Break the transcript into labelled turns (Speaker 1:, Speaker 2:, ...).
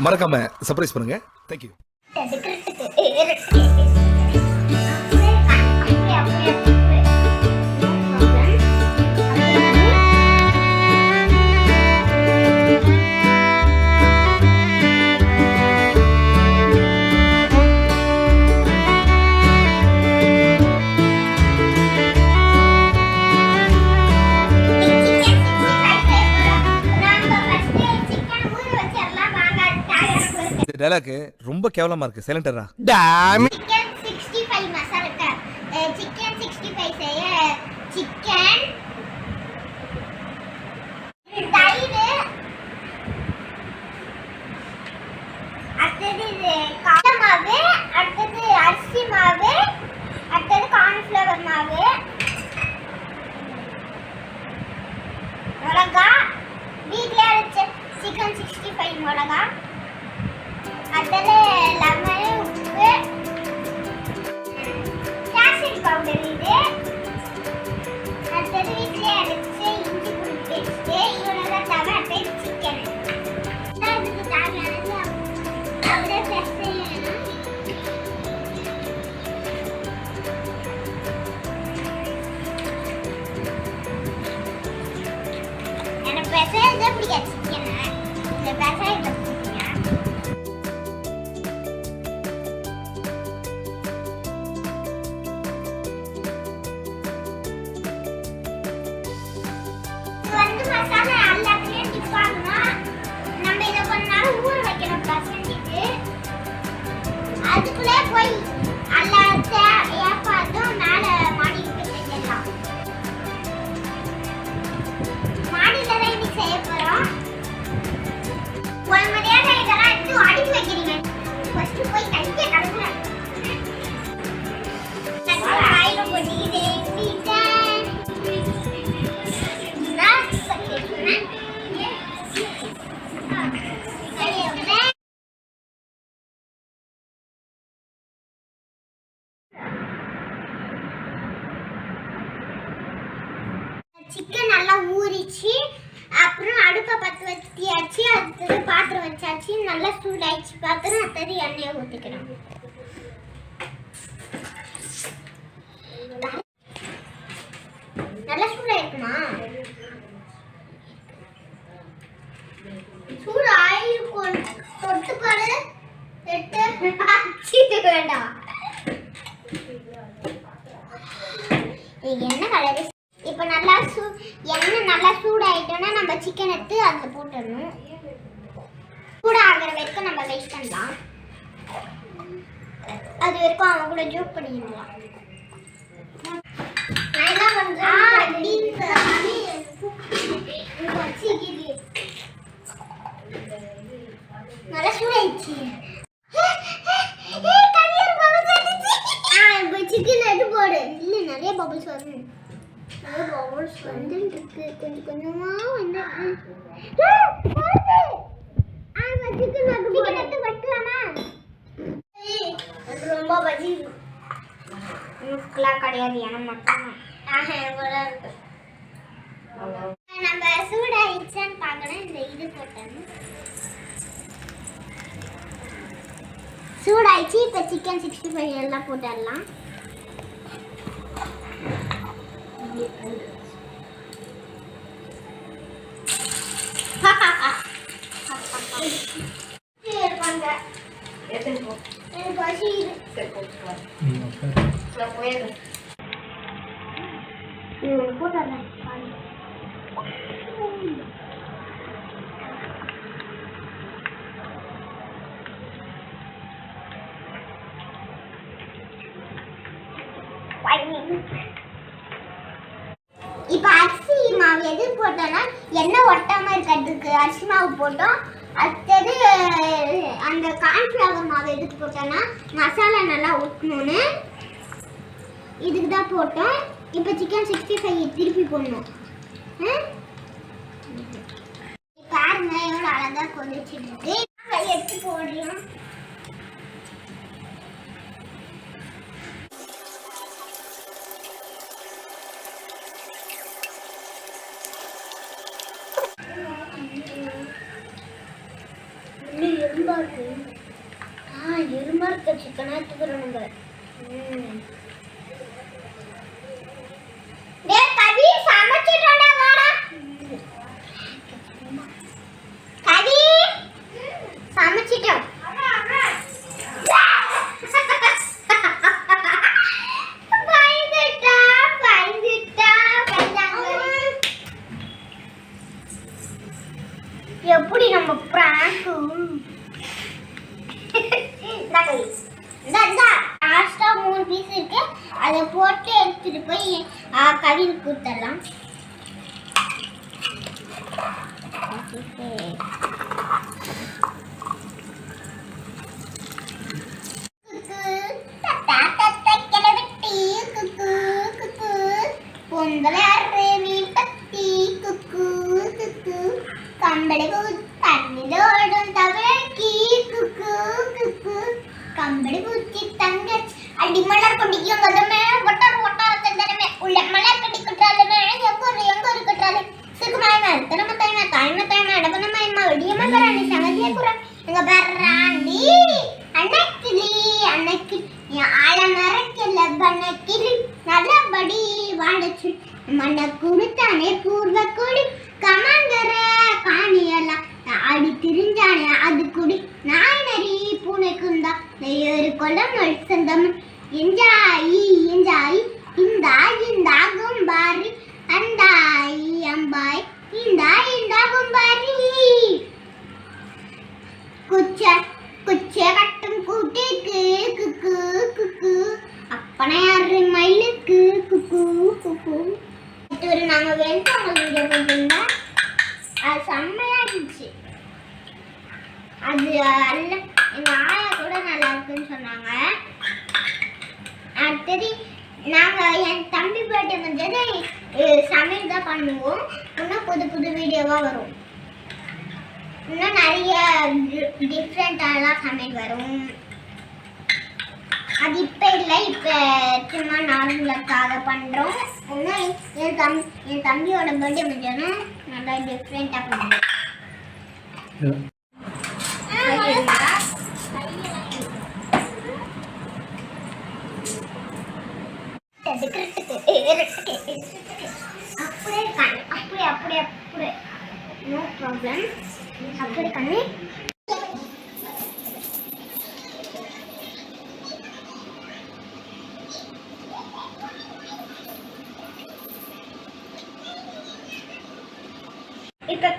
Speaker 1: மறக்காம சர்ப்ரைஸ் பண்ணுங்க. Thank you. Dialogue ரொம்ப கேவலமா இருக்கு. சைலண்டரா. டாம்.
Speaker 2: சிக்கன் 65 மசாலா. சிக்கன் 65 செய்ய சிக்கன் தயிர் அடுத்தது கார மாவு, அடுத்தது அரிசி மாவு, அடுத்தது கார்ன்ஃப்ளவர் மாவு, மிளகா, வீட்லயே அரைச்ச சிக்கன் 65 மிளகா, அடுத்தது லெமன், உப்பு, காஷ்மீரி பவுடர், இது அடுத்தது வீட்லயே அரைச்ச இஞ்சி பூண்டு பேஸ்ட், இவ்வளவுதான் தவிர அடுத்தது சிக்கன். இதுக்கு தேவையானது அப்படியே ஃப்ரெஷ் செய்யணும். எனக்கு பெசையறதே பிடிக்காது சிக்கனை. இந்த பெசையறத மசாலா எல்லாத்தையும் டிப்பாகனா நம்ம இதை கொஞ்ச நேரம் ஊற வைக்கணும். பசங்கிட்டு அதுக்குள்ளே போய் எல்லாத்த ஏப்பாதும் மேலே மாடிட்டு செஞ்சிடலாம். மாடியில் தான் இன்னைக்கு செய்ய போகிறோம். ஒரு மணியாக இதெல்லாம் எடுத்து அடுக்கி வைக்கிறீங்க. ஃபஸ்ட்டு போய் கையை கலக்குறேன். ஆயிரம் போட்டிக்கிது சிக்கன் நல்லா ஊறிச்சு. அப்புறம் அடுப்பை பற்ற வச்சியாச்சு. அடுத்தது பாத்திரம் வச்சாச்சு. நல்லா சூடாயிடுச்சு பாத்திரம். அடுத்தது எண்ணெயை ஊற்றிக்கணும். நல்லா சூடாயிருக்குமா? சூடு ஆயிருக்கும். தொட்டுப்பாடு எடுத்து வேண்டாம். என்ன கலரு? இப்போ நல்லா எண்ணெய் நல்லா சூடாயிட்டோன்னா நம்ம சிக்கன் எடுத்து அதில் போட்டுடணும். சூடாகிற வரைக்கும் நம்ம வெயிட் பண்ணலாம். அது வரைக்கும் அவங்க கூட ஜோக் பண்ணிடலாம். நான் என்ன பண்ணுறேன், நல்லா சூடாயிடுச்சு. சிக்கன் எடுத்து போடு. இல்லை நிறைய பபிள்ஸ் வரணும். பபிள்ஸ் வந்துட்டு இருக்கு. கொஞ்சம் கொஞ்சமா வந்து சிக்கன் எடுத்து வைக்கலாமா? ரொம்ப பஜ்ஜி முக்கெல்லாம் கிடையாது. எனக்கு மட்டும் இருக்கு. நம்ம சூடாயிடுச்சான்னு பார்க்கணும். இந்த இது போட்டணும். சூடாயிடுச்சு. இப்போ சிக்கன் 65 எல்லாம் போட்டுடலாம். இப்போ அரிசி மாவு எது போட்டோம்னா எண்ணெய் ஒட்டாம இருக்கிறதுக்கு அரிசி மாவு போட்டோம். அடுத்தது அந்த கார்ன்ஃப்ளவர் மாவு எதுக்கு போட்டோம்னா மசாலா நல்லா ஊற்றணும்னு இதுக்கு தான் போட்டோம். இப்போ சிக்கன் 65 திருப்பி போடணும். பாருங்க எவ்வளோ அழகாக கொதிச்சுட்டு இருக்கு. எடுத்து போடலாம். ரொம்ப இருக்கு. எருமா இருக்க சிக்கனா எடுத்துக்கிறோம் நம்ம. டேய் கவி சமைச்சிட்டோம்டா வாடா. கவி சமைச்சிட்டோம். எப்படி நம்ம பிராங்க் லாஸ்டா 3 பீஸ் இருக்கு, அதை போட்டு எடுத்துட்டு போய் கவிக்கு கொடுத்துடலாம். கம்பளை தண்ணிதோடும் தவக்கி குக்கு குக்கு கம்பளை பூச்சி தங்க அடி மலர் கொடிக்கும் கதமே ஒட்டார ஒட்டார தந்தரமே உள்ள மலர் கடி குற்றாலமே எங்க ஒரு குற்றாலே சுக்குமாய் மரத்தனம தாய்ம அடபனமாய்மா வெடியமா பராணி சங்கதிய குற எங்க பராண்டி அன்னைக்கு ஆழ மரக்கில்ல பண்ணக்கிளி நல்லபடி வாடச்சு மண்ண குடுத்தானே பூர்வ கொடி கமங்கர காணியெல்லாம் ஆடி திரிஞ்சானே அது குடி நாய் நரி பூனை குந்தா ஒரு கொலம் சொந்தம் எஞ்சாயி இந்த கும்பாரி அந்தாயி அம்பாய் இந்த கும்பாரி குச்ச கட்டும் கூட்டுக்கு குக்கு குக்கு அப்பனையாரு மயிலுக்கு குக்கு குக்கு. ஒரு நாங்க வெண்பொங்கல் வீடியோ போட்டிருந்தா அது செம்மையா இருந்துச்சு. அது அல்ல எங்க ஆயா கூட நல்லா இருக்குன்னு சொன்னாங்க. அடுத்தது நாங்க என் தம்பி பர்த்டே வந்தது சமையல் தான் பண்ணுவோம். இன்னும் புது வீடியோவா வரும். இன்னும் நிறைய டிஃப்ரெண்டாலாம் சமையல் வரும். அது இப்போ இல்லை, இப்போ சும்மா நார்மலுக்காக பண்ணுறோம். இன்னும் என் தம்பியோட பர்த்டே முடிஞ்சோன்னா நல்லா டிஃப்ரெண்ட்டாக பண்ணுறோம். அப்படியே நோ ப்ராப்ளம். அப்படியே கண்ணு இப்ப